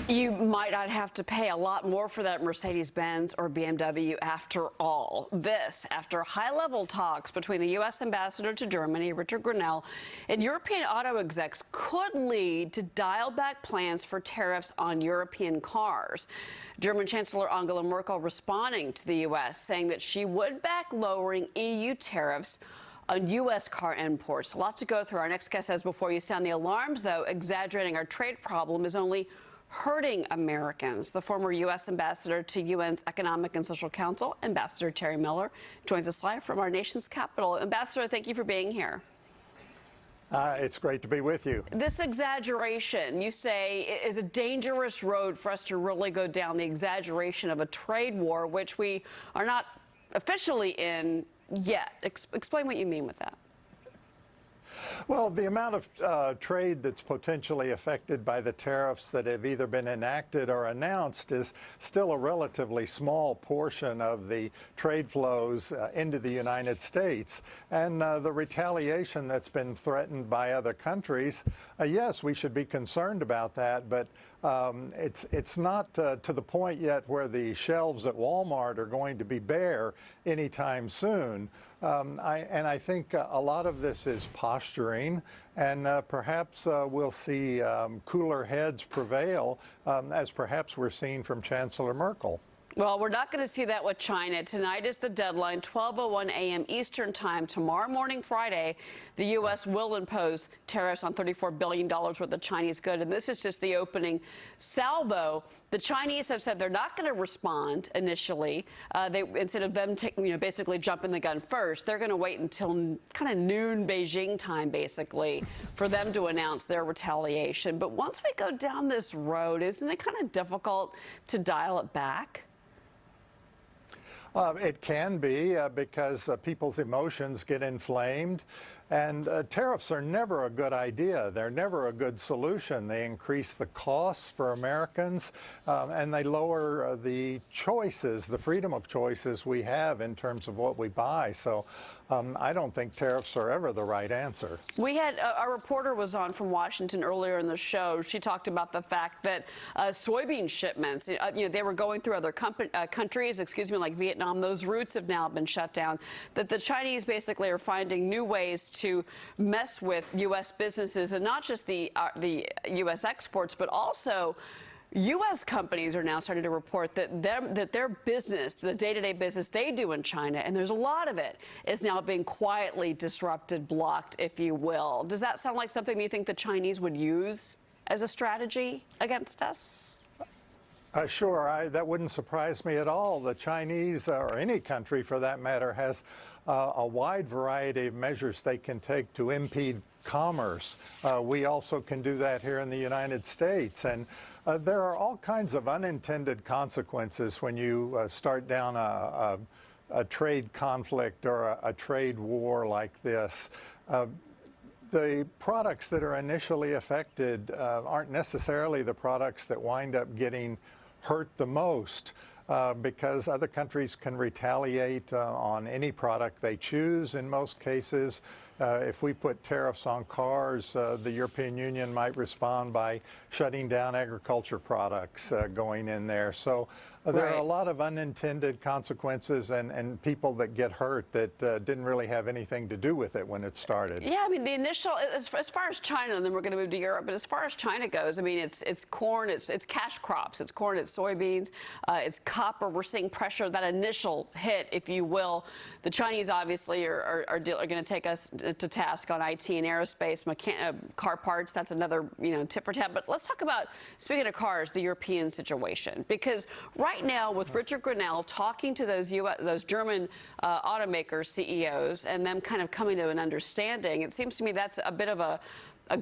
You might not have to pay a lot more for that Mercedes-Benz or BMW after all. This after high-level talks between the U.S. ambassador to Germany, Richard Grenell, and European auto execs could lead to dial-back plans for tariffs on European cars. German Chancellor Angela Merkel responding to the U.S., saying that she would back lowering EU tariffs on U.S. car imports. A lot to go through. Our next guest says before you sound the alarms, though, exaggerating our trade problem is only hurting Americans. The former U.S. ambassador to UN's Economic and Social Council, Ambassador Terry Miller, joins us live from our nation's capital. Ambassador, thank you for being here. It's great to be with you. This exaggeration, you say, is a dangerous road for us to really go down, the exaggeration of a trade war, which we are not officially in yet. Explain what you mean with that. Well, the amount of trade that's potentially affected by the tariffs that have either been enacted or announced is still a relatively small portion of the trade flows into the United States. And the retaliation that's been threatened by other countries, yes, we should be concerned about that, but it's not to the point yet where the shelves at Walmart are going to be bare anytime soon. I think a lot of this is posturing, and perhaps we'll see cooler heads prevail, as perhaps we're seeing from Chancellor Merkel. Well, we're not going to see that with China. Tonight is the deadline, 12:01 a.m. Eastern Time. Tomorrow morning, Friday, the U.S. will impose tariffs on $34 billion worth of Chinese goods. And this is just the opening salvo. The Chinese have said they're not going to respond initially. Instead of them basically jumping the gun first, they're going to wait until kind of noon Beijing time, basically, for them to announce their retaliation. But once we go down this road, isn't it kind of difficult to dial it back? It can be because people's emotions get inflamed, and tariffs are never a good idea. They're never a good solution. They increase the costs for Americans, and they lower the choices, the freedom of choices we have in terms of what we buy. So I don't think tariffs are ever the right answer. We had our reporter was on from Washington earlier in the show. She talked about the fact that soybean shipments, they were going through other countries, like Vietnam. Those routes have now been shut down. That the Chinese basically are finding new ways to mess with U.S. businesses, and not just the U.S. exports, but also U.S. companies are now starting to report that their business, the day-to-day business they do in China, and there's a lot of it, is now being quietly disrupted, blocked, if you will. Does that sound like something you think the Chinese would use as a strategy against us? Sure, that wouldn't surprise me at all. The Chinese, or any country for that matter, has a wide variety of measures they can take to impede commerce. We also can do that here in the United States. And there are all kinds of unintended consequences when you start down a trade conflict or a trade war like this. The products that are initially affected aren't necessarily the products that wind up getting hurt the most, because other countries can retaliate on any product they choose in most cases. If we put tariffs on cars, the European Union might respond by shutting down agriculture products going in there. So there are a lot of unintended consequences and people that get hurt that didn't really have anything to do with it when it started. Yeah, I mean, the initial, as far as China, and then we're going to move to Europe, but as far as China goes, I mean, it's corn, it's cash crops, it's corn, it's soybeans, it's copper. We're seeing pressure, that initial hit, if you will. The Chinese obviously are going to take us to task on IT and aerospace, car parts. That's another, tit for tat. But let's talk about, speaking of cars, the European situation, because right now with Richard Grenell talking to those German automaker CEOs and them kind of coming to an understanding, it seems to me that's a bit of a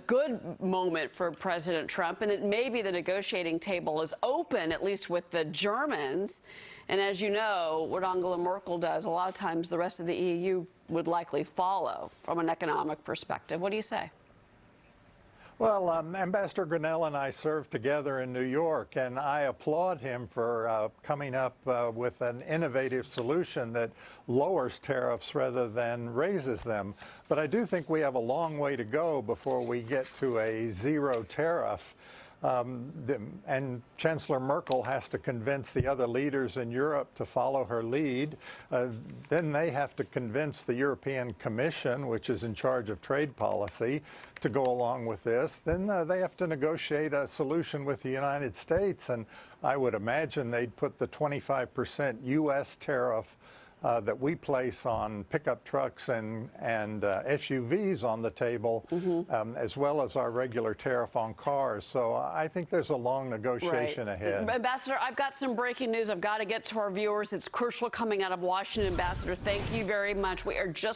good moment for President Trump, and that maybe the negotiating table is open, at least with the Germans. And as you know, what Angela Merkel does, a lot of times the rest of the EU would likely follow from an economic perspective. What do you say? Well, Ambassador Grenell and I served together in New York, and I applaud him for coming up with an innovative solution that lowers tariffs rather than raises them. But I do think we have a long way to go before we get to a zero tariff. And Chancellor Merkel has to convince the other leaders in Europe to follow her lead. Then they have to convince the European Commission, which is in charge of trade policy, to go along with this. Then they have to negotiate a solution with the United States. And I would imagine they'd put the 25% U.S. tariff that we place on pickup trucks and SUVs on the table, as well as our regular tariff on cars. So I think there's a long negotiation ahead. Ambassador, I've got some breaking news I've got to get to our viewers. It's crucial coming out of Washington. Ambassador, thank you very much. We are just